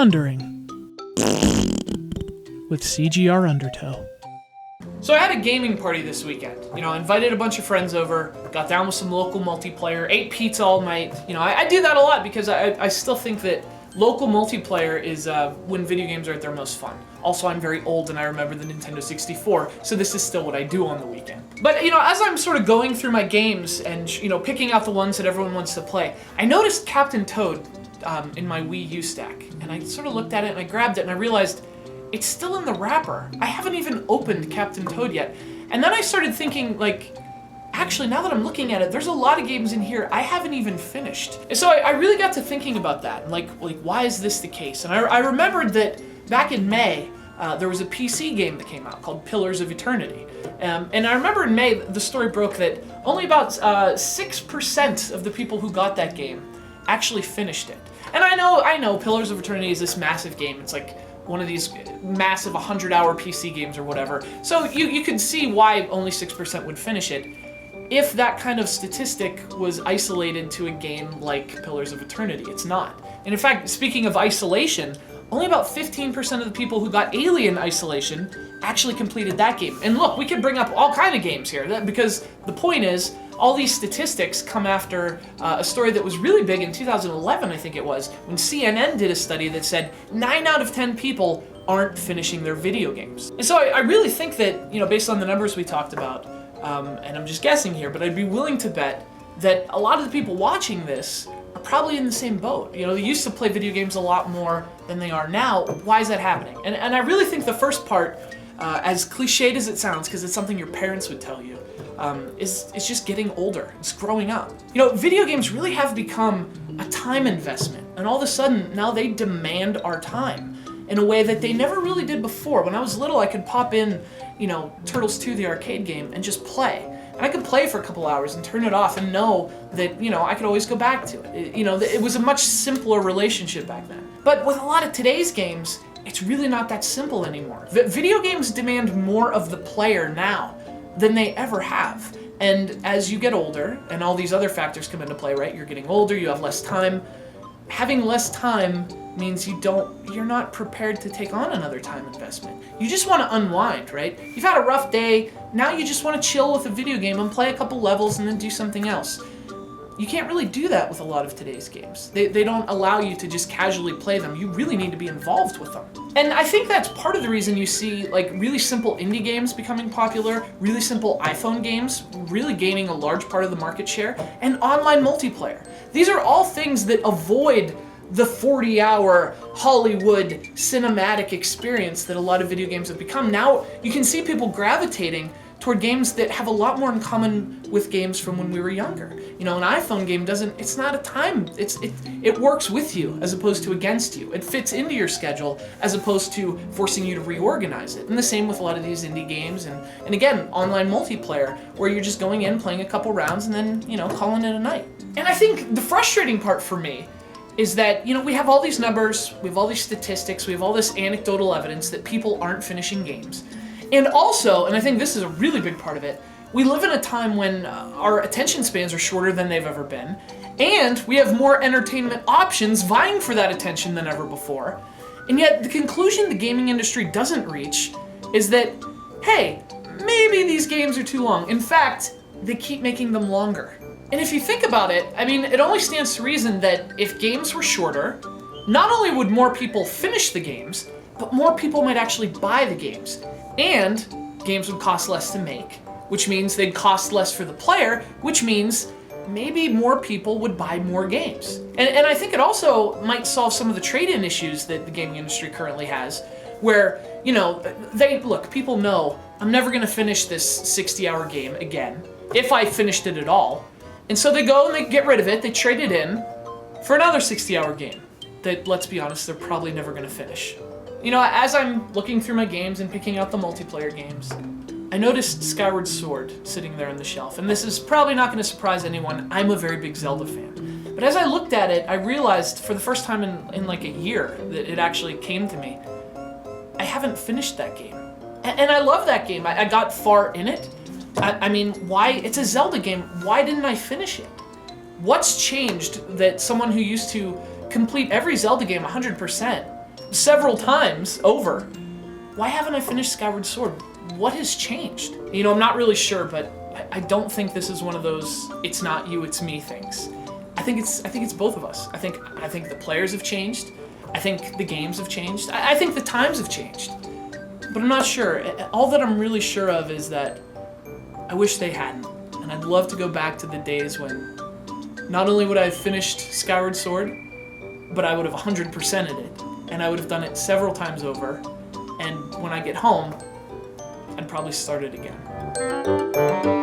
PONDering with CGR Undertow. So I had a gaming party this weekend. I invited a bunch of friends over, got down with some local multiplayer, ate pizza all night. I do that a lot because I still think that local multiplayer is when video games are at their most fun. Also, I'm very old and I remember the Nintendo 64, so this is still what I do on the weekend. But, as I'm sort of going through my games and, picking out the ones that everyone wants to play, I noticed Captain Toad in my Wii U stack. And I sort of looked at it and I grabbed it and I realized it's still in the wrapper. I haven't even opened Captain Toad yet. And then I started thinking, actually, now that I'm looking at it, there's a lot of games in here I haven't even finished. And so I really got to thinking about that, and why is this the case? And I remembered that back in May, there was a PC game that came out called Pillars of Eternity. And I remember in May, the story broke that only about 6% of the people who got that game actually finished it. And I know Pillars of Eternity is this massive game. It's like one of these massive 100-hour PC games or whatever. So you could see why only 6% would finish it if that kind of statistic was isolated to a game like Pillars of Eternity. It's not. And in fact, speaking of isolation, only about 15% of the people who got Alien Isolation actually completed that game. And look, we could bring up all kind of games here, because the point is, all these statistics come after a story that was really big in 2011, I think it was, when CNN did a study that said 9 out of 10 people aren't finishing their video games. And so I really think that, based on the numbers we talked about, and I'm just guessing here, but I'd be willing to bet that a lot of the people watching this are probably in the same boat. They used to play video games a lot more than they are now. Why is that happening? And I really think the first part, as cliched as it sounds, because it's something your parents would tell you, is just getting older. It's growing up. Video games really have become a time investment, and all of a sudden now they demand our time in a way that they never really did before. When I was little, I could pop in, Turtles 2, the arcade game, and just play. And I could play for a couple hours and turn it off and know that, I could always go back to it. It was a much simpler relationship back then. But with a lot of today's games, it's really not that simple anymore. Video games demand more of the player now than they ever have. And as you get older, and all these other factors come into play, right? You're getting older, you have less time. Having less time means you're not prepared to take on another time investment. You just want to unwind, right? You've had a rough day, now you just want to chill with a video game and play a couple levels and then do something else. You can't really do that with a lot of today's games. They don't allow you to just casually play them. You really need to be involved with them. And I think that's part of the reason you see really simple indie games becoming popular, really simple iPhone games really gaining a large part of the market share, and online multiplayer. These are all things that avoid the 40-hour Hollywood cinematic experience that a lot of video games have become. Now you can see people gravitating toward games that have a lot more in common with games from when we were younger. An iPhone game it's not a time, it works with you as opposed to against you. It fits into your schedule as opposed to forcing you to reorganize it. And the same with a lot of these indie games and again, online multiplayer, where you're just going in, playing a couple rounds and then, calling it a night. And I think the frustrating part for me is that, we have all these numbers, we have all these statistics, we have all this anecdotal evidence that people aren't finishing games. And also, and I think this is a really big part of it, we live in a time when our attention spans are shorter than they've ever been, and we have more entertainment options vying for that attention than ever before. And yet, the conclusion the gaming industry doesn't reach is that, hey, maybe these games are too long. In fact, they keep making them longer. And if you think about it, it only stands to reason that if games were shorter, not only would more people finish the games, but more people might actually buy the games. And games would cost less to make, which means they'd cost less for the player, which means maybe more people would buy more games. And I think it also might solve some of the trade-in issues that the gaming industry currently has, where, people know I'm never gonna finish this 60-hour game again, if I finished it at all. And so they go and they get rid of it, they trade it in for another 60-hour game that, let's be honest, they're probably never gonna finish. As I'm looking through my games and picking out the multiplayer games, I noticed Skyward Sword sitting there on the shelf. And this is probably not going to surprise anyone. I'm a very big Zelda fan. But as I looked at it, I realized for the first time in a year that it actually came to me, I haven't finished that game. And I love that game. I got far in it. Why? It's a Zelda game. Why didn't I finish it? What's changed that someone who used to complete every Zelda game 100% several times over. Why haven't I finished Skyward Sword? What has changed? You know, I'm not really sure, but I don't think this is one of those it's not you, it's me things. I think it's both of us. I think the players have changed. I think the games have changed. I think the times have changed. But I'm not sure. All that I'm really sure of is that I wish they hadn't. And I'd love to go back to the days when not only would I have finished Skyward Sword, but I would have 100%ed it. And I would have done it several times over. And when I get home, I'd probably start it again.